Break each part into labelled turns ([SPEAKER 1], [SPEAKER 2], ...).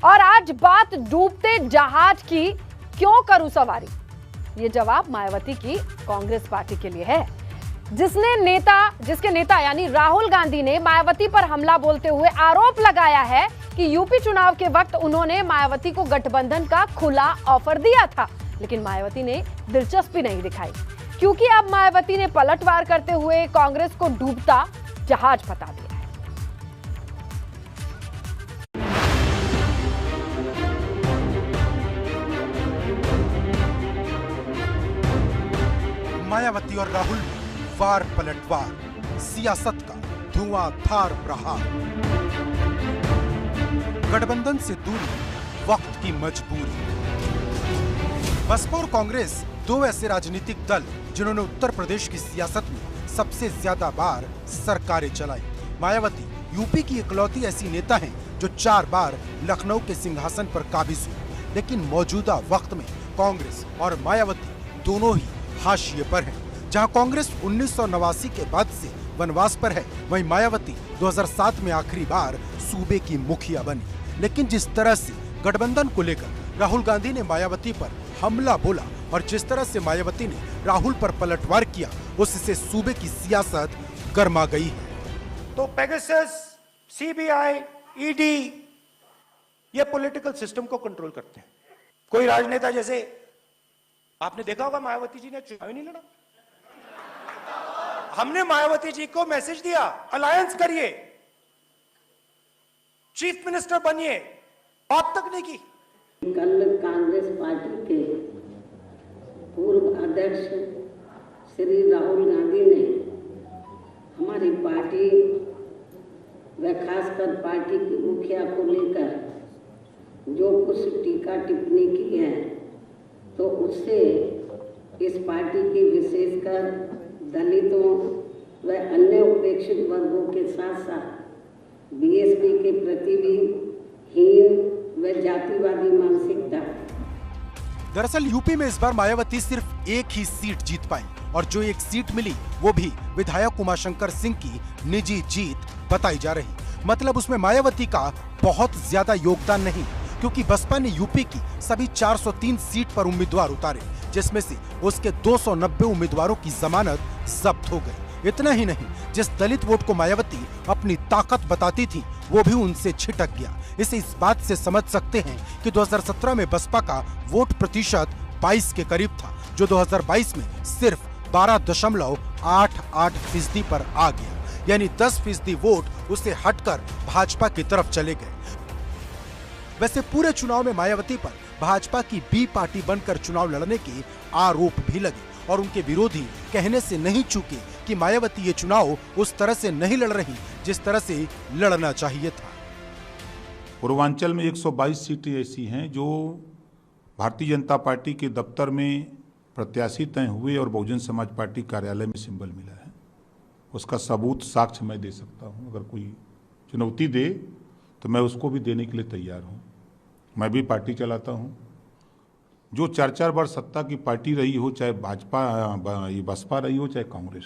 [SPEAKER 1] और आज बात डूबते जहाज की क्यों करूं सवारी, ये जवाब मायावती की कांग्रेस पार्टी के लिए है, जिसके नेता यानी राहुल गांधी ने मायावती पर हमला बोलते हुए आरोप लगाया है कि यूपी चुनाव के वक्त उन्होंने मायावती को गठबंधन का खुला ऑफर दिया था, लेकिन मायावती ने दिलचस्पी नहीं दिखाई, क्योंकि अब मायावती ने पलटवार करते हुए कांग्रेस को डूबता जहाज बता दिया है।
[SPEAKER 2] मायावती और राहुल वार पलटवार, सियासत का धुआंधार प्रहार। गठबंधन से दूरी, वक्त की मजबूरी। बसपा और कांग्रेस दो ऐसे राजनीतिक दल जिन्होंने उत्तर प्रदेश की सियासत में सबसे ज्यादा बार सरकारें चलाई। मायावती यूपी की इकलौती ऐसी नेता हैं जो 4 बार लखनऊ के सिंहासन पर काबिज हुई, लेकिन मौजूदा वक्त में कांग्रेस और मायावती दोनों ही हाशिए पर हैं। जहां कांग्रेस 1989 के बाद से वनवास पर है, वहीं मायावती 2007 में आखिरी बार सूबे की मुखिया बनी। लेकिन जिस तरह से गठबंधन को लेकर राहुल गांधी ने मायावती पर हमला बोला और जिस तरह से मायावती ने राहुल पर पलटवार किया, उससे सूबे की सियासत गर्मा गई है।
[SPEAKER 3] तो पेगासस, सीबीआई, ईडी ये पॉलिटिकल सिस्टम को कंट्रोल करते हैं। कोई राजनेता, जैसे आपने देखा होगा मायावती जी ने चुनाव ही नहीं लड़ा। हमने मायावती जी को मैसेज दिया, अलायंस करिए, चीफ मिनिस्टर बनिए, बात तक नहीं की।
[SPEAKER 4] कल कांग्रेस पार्टी के पूर्व अध्यक्ष श्री राहुल गांधी ने हमारी पार्टी व खासकर पार्टी की मुखिया को लेकर जो कुछ टीका टिप्पणी की है, तो उससे इस पार्टी की विशेषकर दलितों व अन्य उपेक्षित वर्गों के साथ साथ बीएसपी के प्रति भी हीन व जातिवादी मानसिकता।
[SPEAKER 2] दरअसल यूपी में इस बार मायावती सिर्फ एक ही सीट जीत पाई और जो एक सीट मिली वो भी विधायक उमाशंकर सिंह की निजी जीत बताई जा रही। मतलब उसमें मायावती का बहुत ज्यादा योगदान नहीं, क्योंकि बसपा ने यूपी की सभी 403 सीट पर उम्मीदवार उतारे, जिसमें से उसके 290 उम्मीदवारों की जमानत जब्त हो गई। इतना ही नहीं, जिस दलित वोट को मायावती अपनी ताकत बताती थी, वो भी उनसे छिटक गया। इसे इस बात से समझ सकते हैं कि 2017 में बसपा का वोट प्रतिशत 22 के करीब था, जो 2022 में सिर्फ 12.88% पर आ गया, यानी 10% वोट उसे हटकर भाजपा की तरफ चले गए। वैसे पूरे चुनाव में मायावती पर भाजपा की बी पार्टी बनकर चुनाव लड़ने के आरोप भी लगे और उनके विरोधी कहने से नहीं चूके कि मायावती ये चुनाव उस तरह से नहीं लड़ रही जिस तरह से लड़ना चाहिए था।
[SPEAKER 5] पूर्वांचल में 122 सीटें ऐसी हैं जो भारतीय जनता पार्टी के दफ्तर में प्रत्याशी तय हुए और बहुजन समाज पार्टी कार्यालय में सिंबल मिला है। उसका सबूत, साक्ष्य मैं दे सकता हूं। अगर कोई चुनौती दे तो मैं उसको भी देने के लिए तैयार हूं। मैं भी पार्टी चलाता हूं। जो 4-4 बार सत्ता की पार्टी रही हो, चाहे बसपा रही हो चाहे कांग्रेस,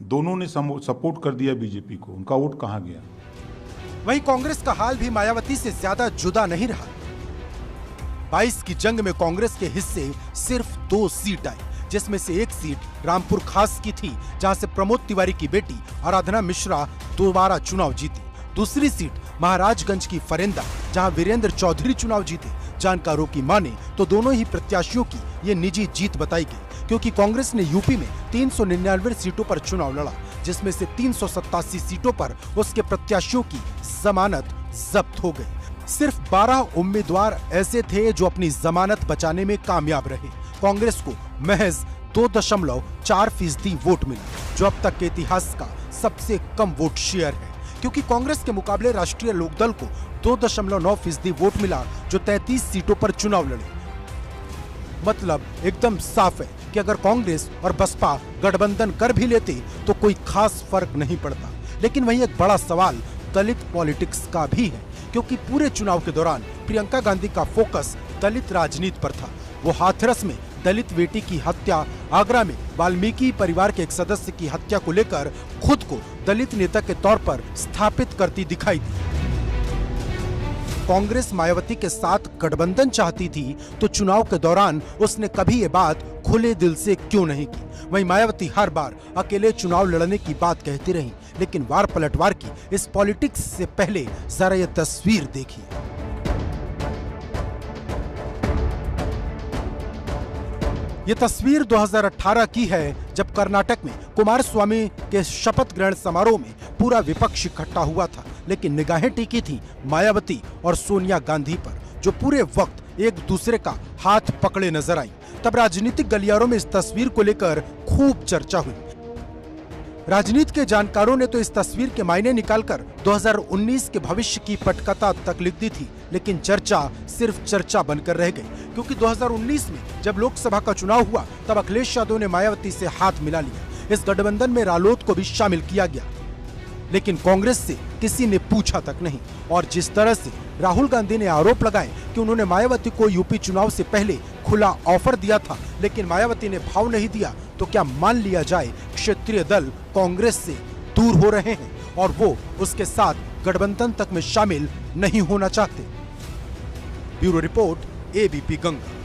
[SPEAKER 5] दोनों ने सपोर्ट कर दिया बीजेपी को। उनका वोट कहां गया?
[SPEAKER 2] वहीं कांग्रेस का हाल भी मायावती से ज्यादा जुदा नहीं रहा। 22 की जंग में कांग्रेस के हिस्से सिर्फ 2 सीट आई, जिसमें से एक सीट रामपुर खास की थी, जहां से प्रमोद तिवारी की बेटी आराधना मिश्रा दोबारा चुनाव जीती। दूसरी सीट महाराजगंज की फरेंदा, जहां वीरेंद्र चौधरी चुनाव जीते। जानकारों की माने तो दोनों ही प्रत्याशियों की ये निजी जीत बताई गई, क्योंकि कांग्रेस ने यूपी में 399 सीटों पर चुनाव लड़ा, जिसमें से 387 सीटों पर उसके प्रत्याशियों की जमानत जब्त हो गई। सिर्फ 12 उम्मीदवार ऐसे थे जो अपनी जमानत बचाने में कामयाब रहे। कांग्रेस को महज 2.4% वोट मिला, जो अब तक के इतिहास का सबसे कम वोट शेयर है, क्योंकि कांग्रेस के मुकाबले राष्ट्रीय लोकदल को 2.9% वोट मिला, जो 33 सीटों पर चुनाव लड़े। मतलब एकदम साफ है कि अगर कांग्रेस और बसपा गठबंधन कर भी लेते तो कोई खास फर्क नहीं पड़ता। लेकिन वहीं एक बड़ा सवाल दलित पॉलिटिक्स का भी है, क्योंकि पूरे चुनाव के दौरान प्रियंका गांधी का फोकस दलित राजनीति पर था। वो हाथरस में दलित बेटी की हत्या, आगरा में वाल्मीकि परिवार के एक सदस्य की हत्या को लेकर खुद को दलित नेता के तौर पर स्थापित करती दिखाई दी। कांग्रेस मायावती के साथ गठबंधन चाहती थी तो चुनाव के दौरान उसने कभी ये बात खुले दिल से क्यों नहीं की। वहीं मायावती हर बार अकेले चुनाव लड़ने की बात कहती रही, लेकिन वार पलटवार की इस पॉलिटिक्स से पहले जरा ये तस्वीर देखिए। ये तस्वीर 2018 की है, जब कर्नाटक में कुमारस्वामी के शपथ ग्रहण समारोह में पूरा विपक्ष इकट्ठा हुआ था, लेकिन निगाहें टिकी थी मायावती और सोनिया गांधी पर, जो पूरे वक्त एक दूसरे का हाथ पकड़े नजर आई। तब राजनीतिक गलियारों में इस तस्वीर को लेकर खूब चर्चा हुई। राजनीति के जानकारों ने तो इस तस्वीर के मायने निकालकर 2019 के भविष्य की पटकथा तक लिख दी थी, लेकिन चर्चा सिर्फ चर्चा बनकर रह गई, क्योंकि 2019 में जब लोकसभा का चुनाव हुआ तब अखिलेश यादव ने मायावती से हाथ मिला लिया। इस गठबंधन में रालोद को भी शामिल किया गया, लेकिन कांग्रेस से किसी ने पूछा तक नहीं। और जिस तरह से राहुल गांधी ने आरोप लगाए कि उन्होंने मायावती को यूपी चुनाव से पहले खुला ऑफर दिया था, लेकिन मायावती ने भाव नहीं दिया, तो क्या मान लिया जाए क्षेत्रीय दल कांग्रेस से दूर हो रहे हैं और वो उसके साथ गठबंधन तक में शामिल नहीं होना चाहते। Bureau report, ABP Ganga.